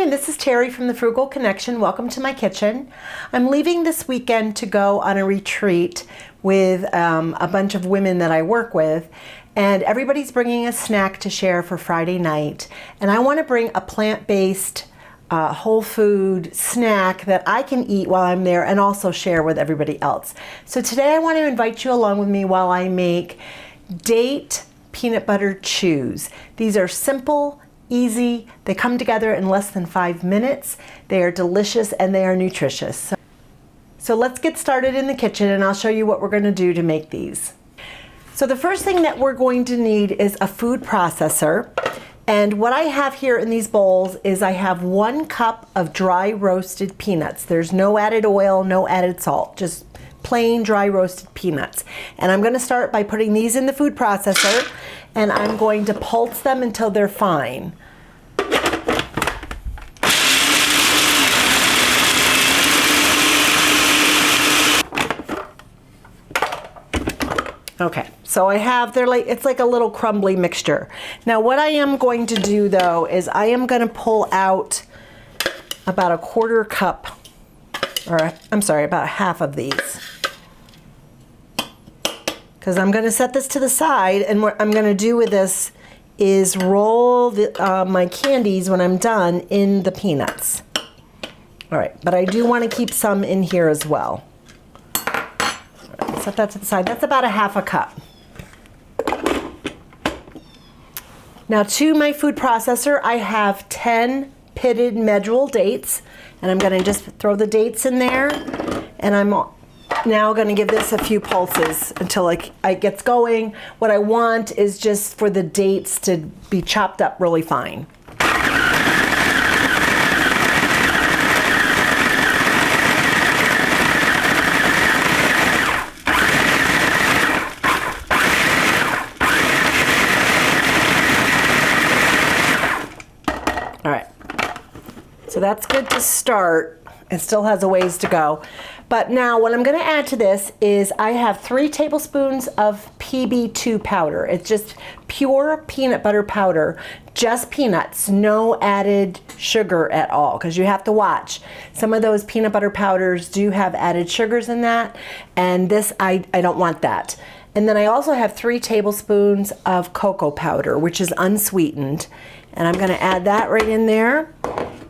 morning, this is Terry from the Frugal Connection. Welcome to my kitchen. I'm leaving this weekend to go on a retreat with a bunch of women that I work with, and everybody's bringing a snack to share for Friday night. And I want to bring a plant-based whole food snack that I can eat while I'm there and also share with everybody else. So today I want to invite you along with me while I make date peanut butter chews. These are simple, easy, they come together in less than 5 minutes. They are delicious and they are nutritious. So let's get started in the kitchen and I'll show you what we're going to do to make these. So the first thing that we're going to need is a food processor. And what I have here in these bowls is I have 1 cup of dry roasted peanuts. There's no added oil, no added salt, just plain dry roasted peanuts. And I'm going to start by putting these in the food processor and I'm going to pulse them until they're fine. Okay, so I have, it's like a little crumbly mixture. Now what I am going to do though is I am going to pull out about 1/4 cup, or I'm sorry, about half of these. Because I'm going to set this to the side, and what I'm going to do with this is roll my candies when I'm done in the peanuts. All right, but I do want to keep some in here as well. Set that to the side. That's about 1/2 cup. Now to my food processor, I have 10 pitted medjool dates, and I'm going to just throw the dates in there, and I'm now going to give this a few pulses until it gets going. What I want is just for the dates to be chopped up really fine. All right, so that's good to start. It still has a ways to go. But now what I'm going to add to this is I have 3 tablespoons of PB2 powder. It's just pure peanut butter powder, just peanuts, no added sugar at all, because you have to watch. Some of those peanut butter powders do have added sugars in that, and this, I don't want that. And then I also have 3 tablespoons of cocoa powder, which is unsweetened, and I'm going to add that right in there.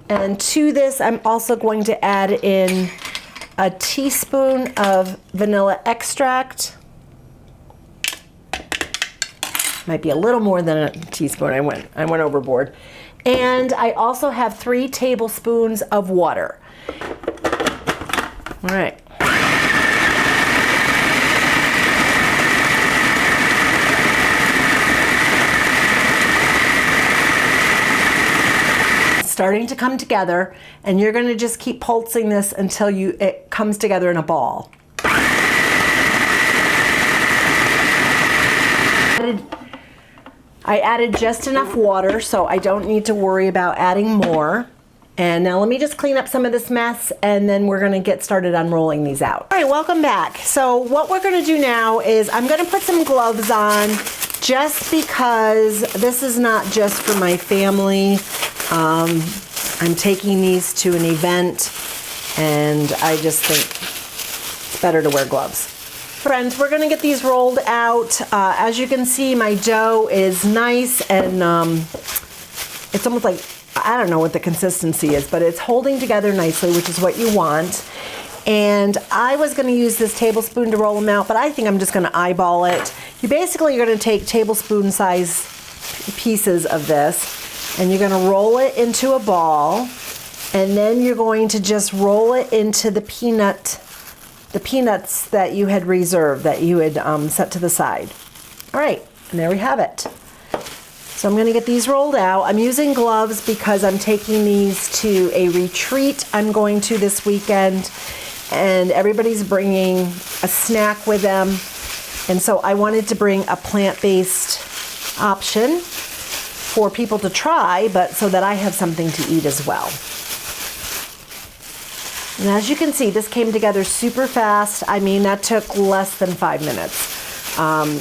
And to this, I'm also going to add in a teaspoon of vanilla extract. Might be a little more than a teaspoon. I went overboard. And I also have 3 tablespoons of water. All right. Starting to come together, and you're going to just keep pulsing this until it comes together in a ball. I added just enough water, so I don't need to worry about adding more. And now let me just clean up some of this mess, and then we're going to get started on rolling these out. All right, welcome back. So what we're going to do now is I'm going to put some gloves on, just because this is not just for my family. I'm taking these to an event, and I just think it's better to wear gloves. Friends, we're going to get these rolled out. As you can see, my dough is nice, and it's almost like, I don't know what the consistency is, but it's holding together nicely, which is what you want. And I was going to use this tablespoon to roll them out, but I think I'm just going to eyeball it. You basically are going to take tablespoon size pieces of this, and you're going to roll it into a ball, and then you're going to just roll it into the peanuts that you had reserved, that you had set to the side. All right, and there we have it. So I'm going to get these rolled out. I'm using gloves because I'm taking these to a retreat I'm going to this weekend, and everybody's bringing a snack with them, and so I wanted to bring a plant-based option for people to try, but so that I have something to eat as well. And as you can see, this came together super fast. I mean, that took less than 5 minutes.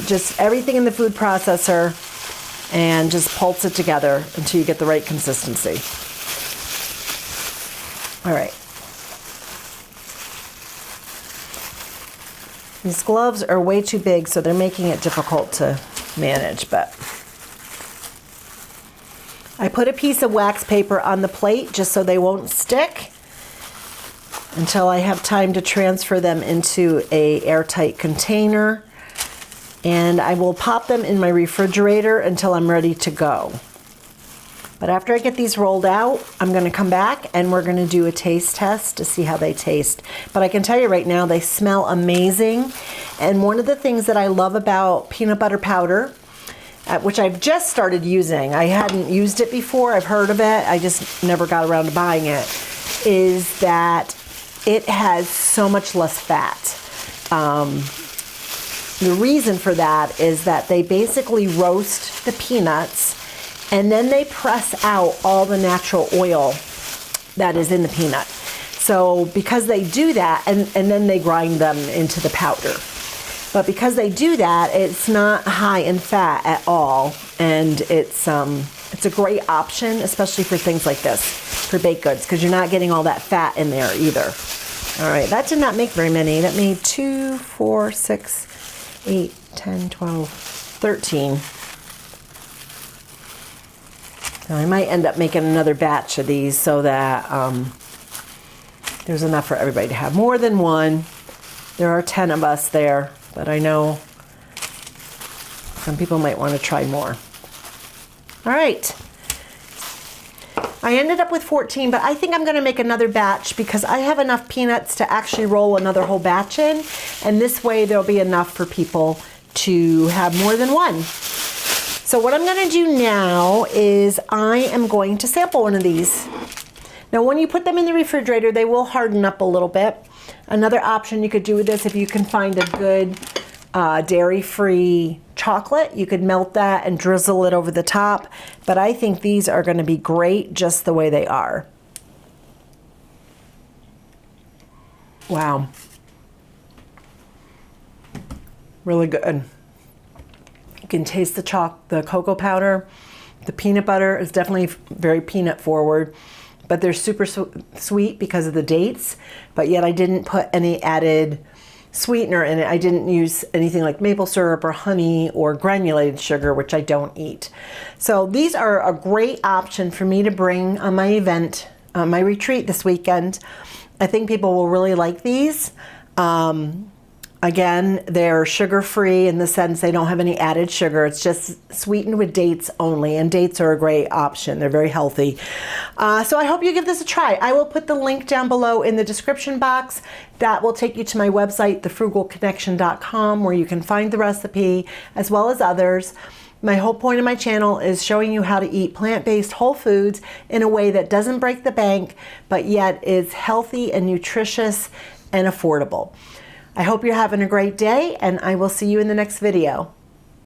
Just everything in the food processor, and just pulse it together until you get the right consistency. All right. These gloves are way too big, so they're making it difficult to manage, but I put a piece of wax paper on the plate just so they won't stick until I have time to transfer them into an airtight container. And I will pop them in my refrigerator until I'm ready to go. But after I get these rolled out, I'm going to come back and we're going to do a taste test to see how they taste. But I can tell you right now, they smell amazing. And one of the things that I love about peanut butter powder, which I've just started using, I hadn't used it before, I've heard of it, I just never got around to buying it, is that it has so much less fat. The reason for that is that they basically roast the peanuts and then they press out all the natural oil that is in the peanut. So because they do that, and then they grind them into the powder. But because they do that, it's not high in fat at all. And it's a great option, especially for things like this, for baked goods, because you're not getting all that fat in there either. All right, that did not make very many. That made 2, 4, 6, 8, 10, 12, 13. Now I might end up making another batch of these so that there's enough for everybody to have. More than one. There are 10 of us there, but I know some people might want to try more. All right. I ended up with 14, but I think I'm going to make another batch because I have enough peanuts to actually roll another whole batch in, and this way there'll be enough for people to have more than one. So what I'm going to do now is I am going to sample one of these. Now when you put them in the refrigerator, they will harden up a little bit. Another option you could do with this, if you can find a good dairy-free chocolate, you could melt that and drizzle it over the top. But I think these are going to be great just the way they are. Wow. Really good. You can taste the cocoa powder. The peanut butter is definitely very peanut forward, but they're super sweet because of the dates, but yet I didn't put any added sweetener in it. I didn't use anything like maple syrup or honey or granulated sugar, which I don't eat. So these are a great option for me to bring on my event, my retreat this weekend. I think people will really like these. Again, they're sugar-free in the sense they don't have any added sugar. It's just sweetened with dates only, and dates are a great option. They're very healthy. So I hope you give this a try. I will put the link down below in the description box. That will take you to my website, thefrugalconnection.com, where you can find the recipe as well as others. My whole point of my channel is showing you how to eat plant-based whole foods in a way that doesn't break the bank, but yet is healthy and nutritious and affordable. I hope you're having a great day, and I will see you in the next video.